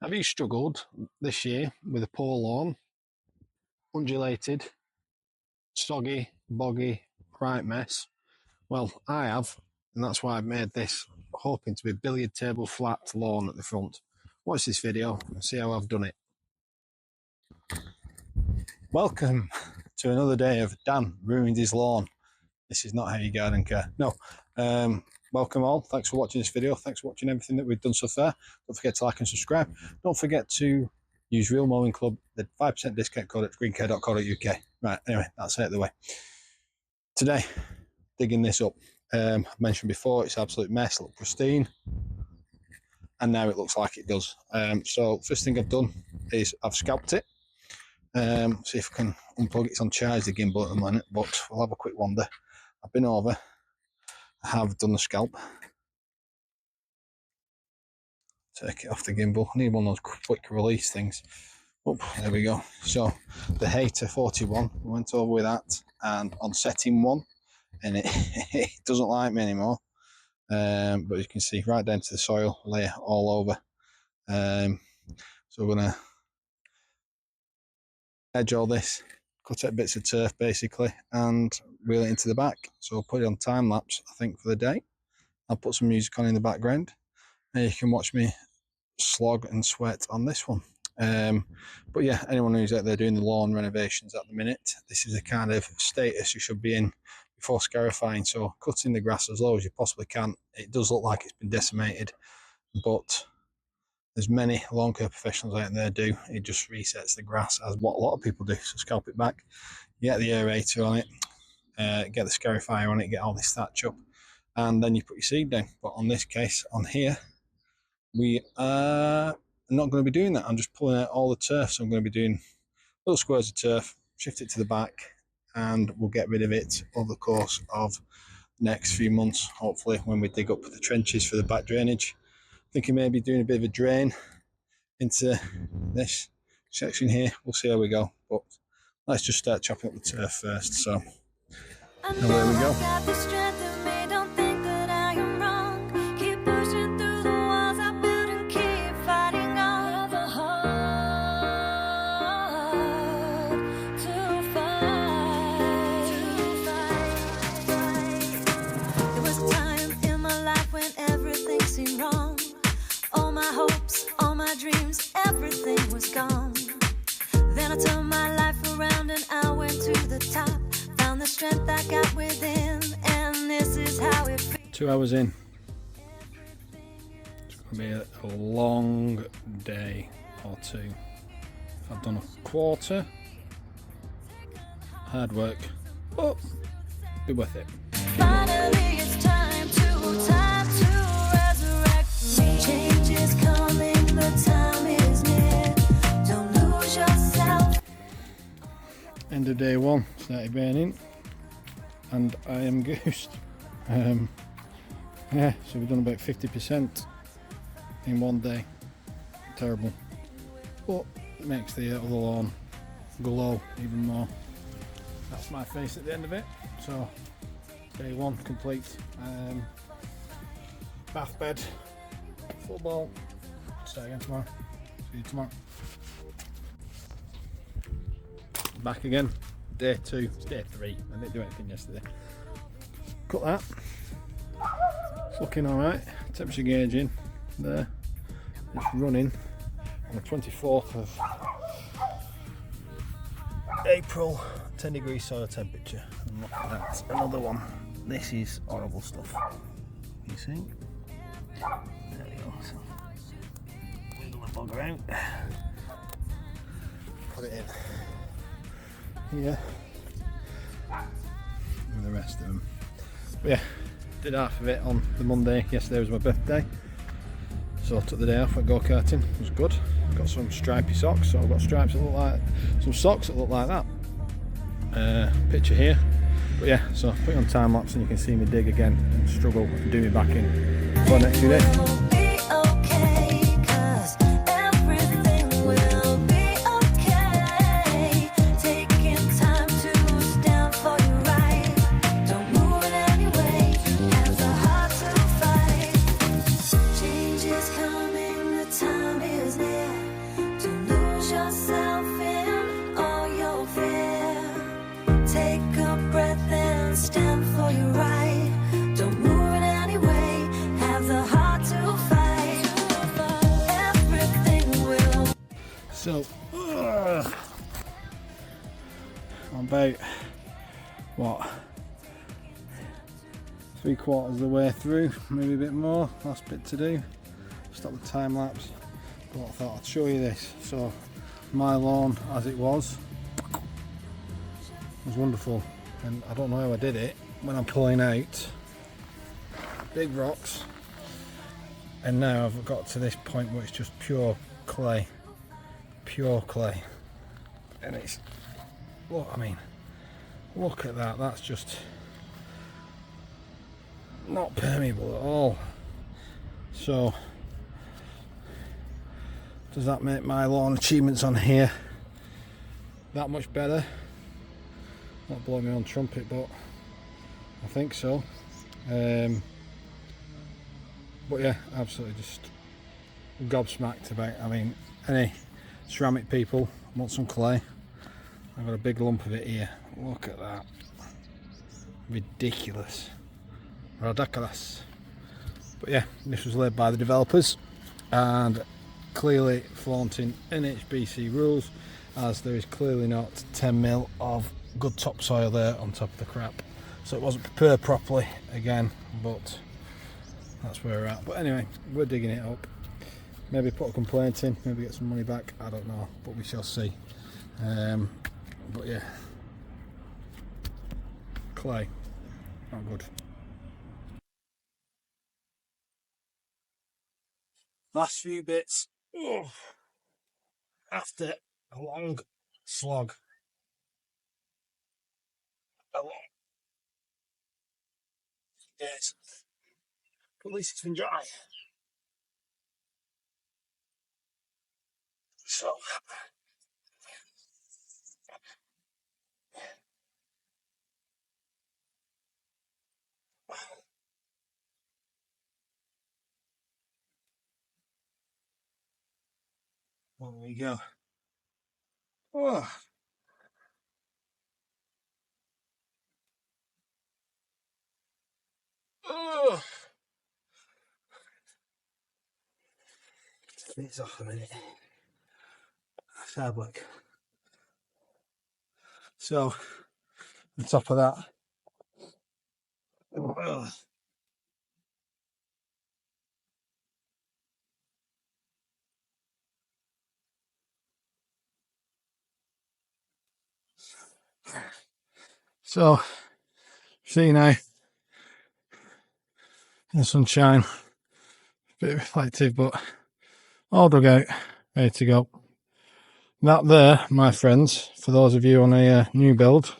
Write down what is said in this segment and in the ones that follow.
Have you struggled this year with a poor lawn, undulated, soggy, boggy, right mess? Well, I have, and that's why I've made this, hoping to be billiard table flat lawn at the front. Watch this video and see how I've done it. Welcome to another day of Dan ruined his lawn. This is not how you garden care. No. Welcome all. Thanks for watching this video. Thanks for watching everything that we've done so far. Don't forget to like and subscribe. Don't forget to use Real Mowing Club, the 5% discount code at greencare.co.uk. Right, anyway, that's it out of the way. Today, digging this up. I mentioned before, it's an absolute mess, look pristine. And now it looks like it does. So first thing I've done is I've scalped it. See if I can unplug it. It's on charge, the gimbal at the minute, but we'll have a quick wander. I've been over. I have done the scalp. Take it off the gimbal. I need one of those quick release things. Oh, there we go. So the Hater 41, we went over with that, and on setting 1, and it doesn't like me anymore. But you can see right down to the soil layer all over. So we're gonna edge all this, cut out bits of turf basically, and wheel it into the back. So I'll put it on time lapse, I think, for the day. I'll put some music on in the background, and you can watch me slog and sweat on this one. But yeah, anyone who's out there doing the lawn renovations at the minute, this is the kind of status you should be in before scarifying. So cutting the grass as low as you possibly can. It does look like it's been decimated, but as many lawn care professionals out there do, it just resets the grass, as what a lot of people do. So scalp it back, get the aerator on it, get the scarifier on it, get all this thatch up, and then you put your seed down. But on this case, on here, we are not going to be doing that. I'm just pulling out all the turf. So I'm going to be doing little squares of turf, shift it to the back, and we'll get rid of it over the course of the next few months, hopefully, when we dig up the trenches for the back drainage. Thinking maybe doing a bit of a drain into this section here. We'll see how we go, but let's just start chopping up the turf first. So there we go. Dreams, everything was gone. Then I turned my life around and I went to the top. Found the strength I got within, and this is how it feels. 2 hours in. It's going to be a long day or two. If I've done a quarter, hard work, but be worth it. Finally, it's time to resurrect me. Change is coming. The time is near. Don't lose yourself. End of day 1, started raining, and I am goosed. Yeah, so we've done about 50% in one day. Terrible, but it makes the other lawn glow even more. That's my face at the end of it. So day 1 complete. Bath bed, football. Start again tomorrow. See you tomorrow. Back again. Day 2. It's day 3. I didn't do anything yesterday. Cut that. It's looking alright. Temperature gauging there. It's running on the 24th of April. 10 degrees soil temperature. And look at that. Another one. This is horrible stuff. You see? There we go. So, bugger out. Put it in here, and the rest of them. But yeah, did half of it on the Monday. Yesterday was my birthday, so I took the day off, went go-karting. It was good. Got some stripy socks, so I've got stripes that look like, some socks that look like that. Picture here. But yeah, so put it on time lapse and you can see me dig again and struggle and do me back in for the next few days. Time So I'm about, what, 3/4 of the way through, maybe a bit more, last bit to do. Stop the time lapse, but I thought I'd show you this. So my lawn as it was wonderful, and I don't know how I did it when I'm pulling out big rocks, and now I've got to this point where it's just pure clay, and it's, look, I mean, look at that, that's just not permeable at all. So does that make my lawn achievements on here that much better? Not blowing my own trumpet, but I think so. But yeah, absolutely just gobsmacked about. I mean, any ceramic people want some clay? I've got a big lump of it here. Look at that. Ridiculous. Ridiculous. But yeah, this was led by the developers and clearly flaunting NHBC rules, as there is clearly not 10 mil of good topsoil there on top of the crap. So it wasn't prepared properly again, but that's where we're at. But anyway, we're digging it up. Maybe put a complaint in, maybe get some money back, I don't know, but we shall see. But yeah, clay, not good. Last few bits, after a long slog. Yes, but at least it's been dry. So there we go. Oh. Oh. It's off a minute. Let's have a look. So, on top of that, oh. So, see now, in the sunshine, a bit reflective, but all dug out, ready to go. That there, my friends, for those of you on a new build,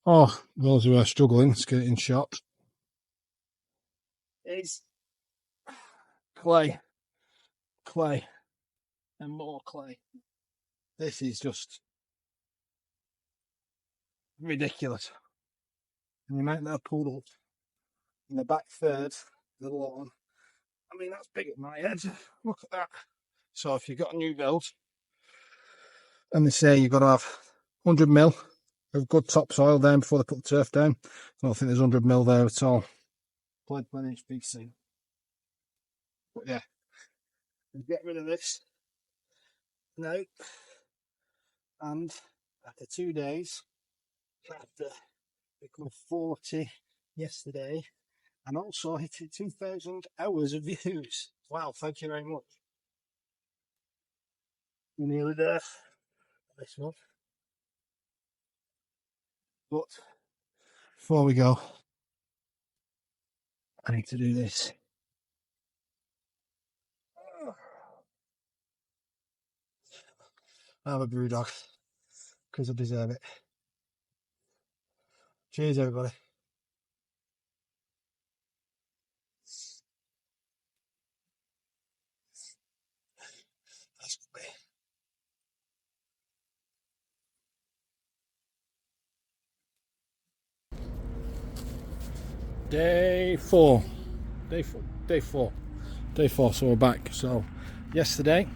or those who are struggling to get it in shot, is clay, and more clay. This is just ridiculous. And the amount that I pulled up in the back third of the lawn, I mean, that's big at my head. Look at that. So if you've got a new build and they say you've got to have 100 mil of good topsoil down before they put the turf down, I don't think there's 100 mil there at all. Played by HBC. But yeah, get rid of this now. And after 2 days, after becoming 40 yesterday, and also hitting 2,000 hours of views. Wow, thank you very much. We're nearly there. This one. But before we go, I need to do this. I have a brew dog because I deserve it. Cheers, everybody. That's great. Day four. So we're back. So yesterday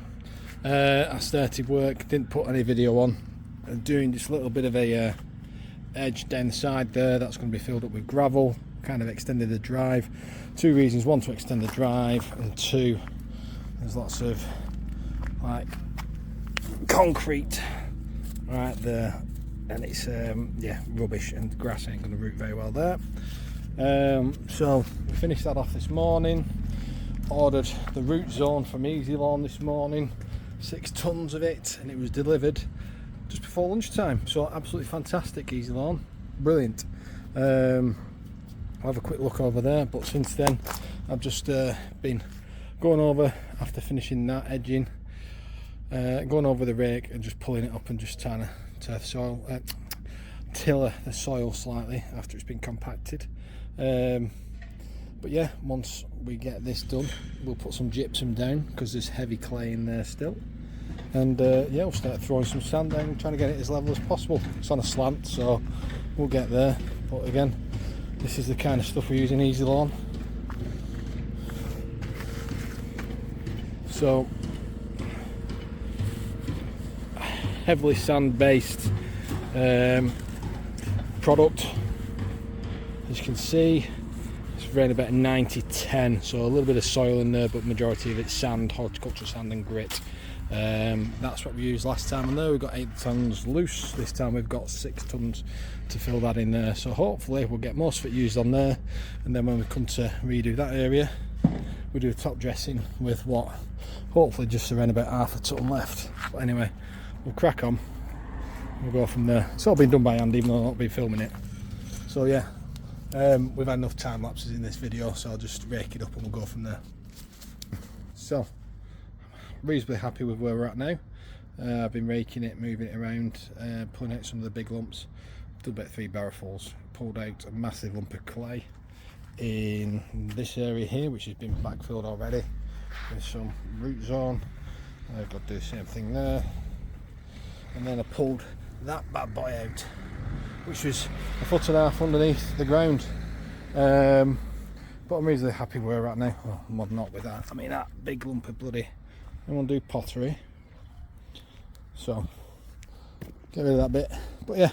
I started work, didn't put any video on, doing this little bit of a edge down the side there. That's going to be filled up with gravel, kind of extended the drive. 2 reasons: one, to extend the drive, and 2, there's lots of like concrete right there, and it's yeah, rubbish, and grass ain't going to root very well there. So we finished that off this morning. Ordered the root zone from Easy Lawn this morning, 6 tons of it, and it was delivered just before lunchtime. So absolutely fantastic, Easy Lawn, brilliant. I'll have a quick look over there, but since then I've just been going over, after finishing that edging, going over the rake and just pulling it up and just trying to tiller the soil slightly after it's been compacted. But yeah, once we get this done, we'll put some gypsum down because there's heavy clay in there still, and yeah, we'll start throwing some sand down, trying to get it as level as possible. It's on a slant, so we'll get there, but again, this is the kind of stuff we use in Easy Lawn. So heavily sand based product, as you can see. It's around about 90-10, so a little bit of soil in there, but majority of it's sand, horticultural sand and grit. That's what we used last time on there. We've got 8 tons loose. This time we've got 6 tons to fill that in there, so hopefully we'll get most of it used on there, and then when we come to redo that area, we do a top dressing with what, hopefully just around about half a ton left. But anyway, we'll crack on, we'll go from there. It's all been done by hand, even though I've not been filming it. So yeah, we've had enough time lapses in this video, so I'll just rake it up and we'll go from there. So reasonably happy with where we're at now. I've been raking it, moving it around, pulling out some of the big lumps. Done about 3 barrelfuls. Pulled out a massive lump of clay in this area here, which has been backfilled already with some root zone. I've got to do the same thing there, and then I pulled that bad boy out, which was 1.5 foot underneath the ground. But I'm reasonably happy where we're at now. Well, I'm not with that. I mean, that big lump of bloody, I want to do pottery, so get rid of that bit. But yeah,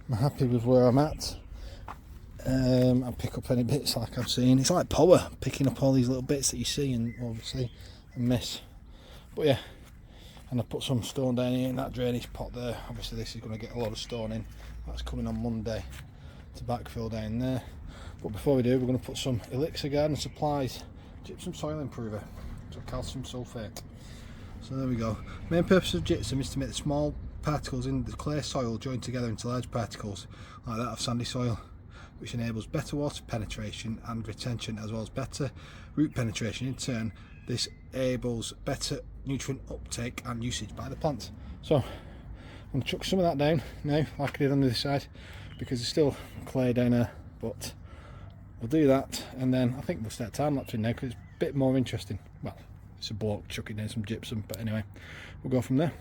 I'm happy with where I'm at. I'll pick up any bits like I've seen. It's like power, picking up all these little bits that you see and obviously miss. But yeah, and I put some stone down here in that drainage pot there. Obviously this is going to get a lot of stone in. That's coming on Monday to backfill down there. But before we do, we're going to put some Elixir Garden Supplies gypsum soil improver, so calcium sulphate. So there we go. Main purpose of gypsum is to make the small particles in the clay soil join together into large particles like that of sandy soil, which enables better water penetration and retention, as well as better root penetration. In turn, this enables better nutrient uptake and usage by the plant. So I'm going to chuck some of that down now, like I did on the other side, because there's still clay down there, but we'll do that, and then I think we'll start time-lapsing now because it's a bit more interesting. Well, it's a bloke chucking down some gypsum, but anyway, we'll go from there.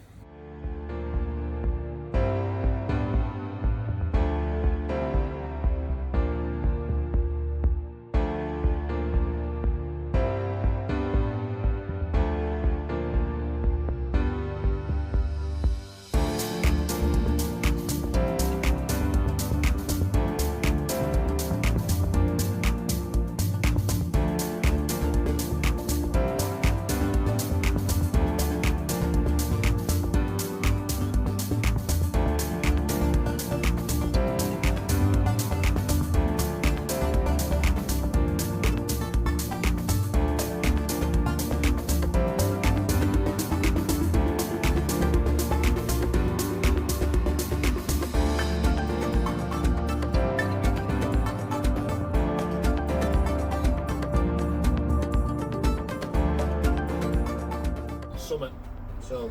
Summit. So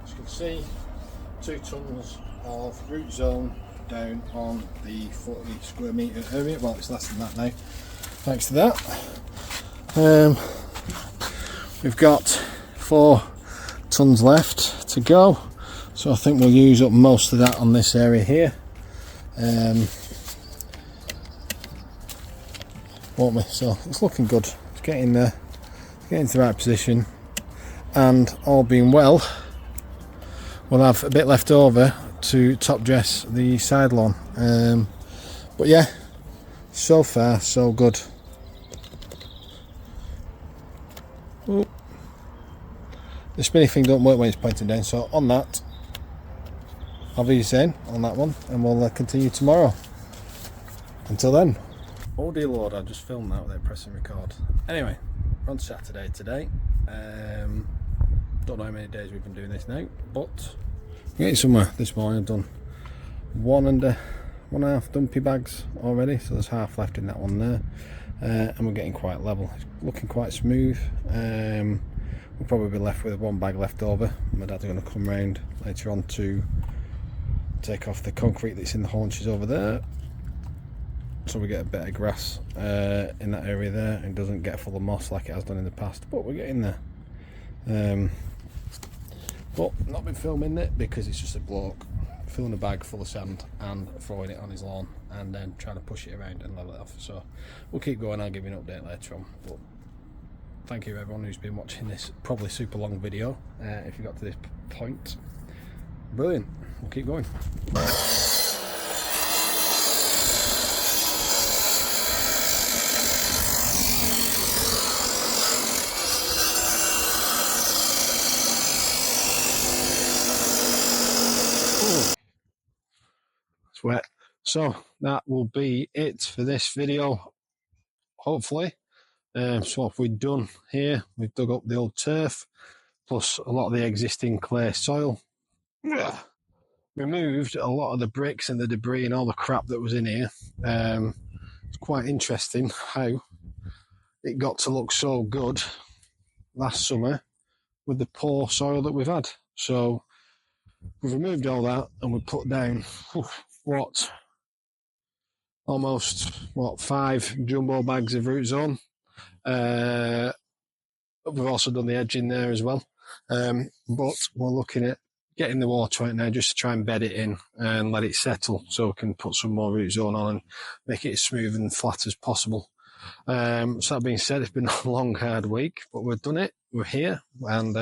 as you can see, 2 tons of root zone down on the 40 square metre area. Well, it's less than that now, thanks to that. We've got 4 tons left to go, so I think we'll use up most of that on this area here, won't we? So it's looking good, it's getting there, getting to the right position, and all being well, we'll have a bit left over to top dress the side lawn. But yeah, so far so good. Ooh. the spinny thing don't work when it's pointing down, so on that I'll be saying on that one, and we'll continue tomorrow. Until then. Oh dear Lord, I just filmed that without pressing record. Anyway, we're on Saturday today. Don't know how many days we've been doing this now, but we're getting somewhere. This morning I've done 1.5 dumpy bags already, so there's half left in that one there, and we're getting quite level. It's looking quite smooth. We'll probably be left with one bag left over. My dad's going to come round later on to take off the concrete that's in the haunches over there, so we get a bit of grass in that area there, and it doesn't get full of moss like it has done in the past, but we're getting there. But not been filming it because it's just a bloke filling a bag full of sand and throwing it on his lawn and then trying to push it around and level it off. So we'll keep going. I'll give you an update later on, but thank you everyone who's been watching this probably super long video. If you got to this point, brilliant. We'll keep going. It's wet. So that will be it for this video, hopefully. So what have we done here? We've dug up the old turf plus a lot of the existing clay soil. Removed a lot of the bricks and the debris and all the crap that was in here. It's quite interesting how it got to look so good last summer with the poor soil that we've had. So we've removed all that and we put down almost 5 jumbo bags of root zone. We've also done the edging there as well, but we're looking at getting the water right now just to try and bed it in and let it settle so we can put some more root zone on and make it as smooth and flat as possible. So that being said, it's been a long hard week, but we've done it, we're here, and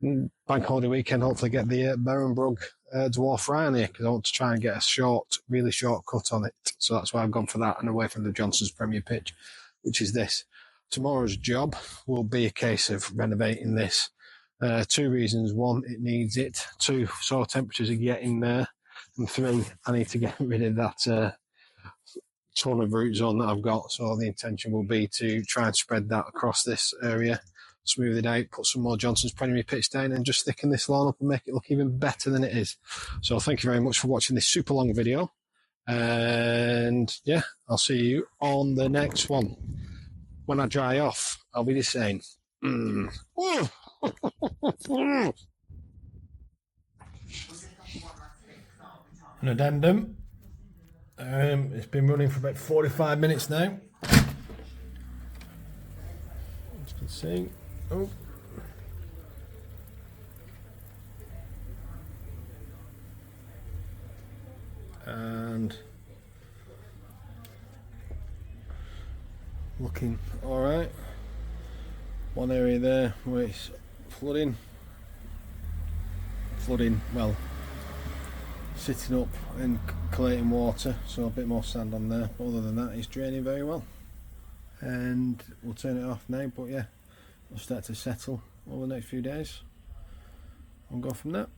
bank holiday weekend hopefully get the Berenbrug dwarf rye on here, because I want to try and get a really short cut on it, so that's why I've gone for that and away from the Johnson's Premier pitch, which is this. Tomorrow's job will be a case of renovating this. 2 reasons: 1, it needs it; 2, soil temperatures are getting there; and 3, I need to get rid of that ton of root zone that I've got. So the intention will be to try and spread that across this area, smooth it out, put some more Johnson's Premier pitch down, and just thicken this lawn up and make it look even better than it is. So thank you very much for watching this super long video, and yeah, I'll see you on the next one. When I dry off, I'll be the same. An addendum. It's been running for about 45 minutes now. As you can see. Oh. And looking alright. One area there where it's flooding, well, sitting up and collating water, so a bit more sand on there. Other than that, it's draining very well, and we'll turn it off now, but yeah, it'll start to settle over the next few days. We'll go from there.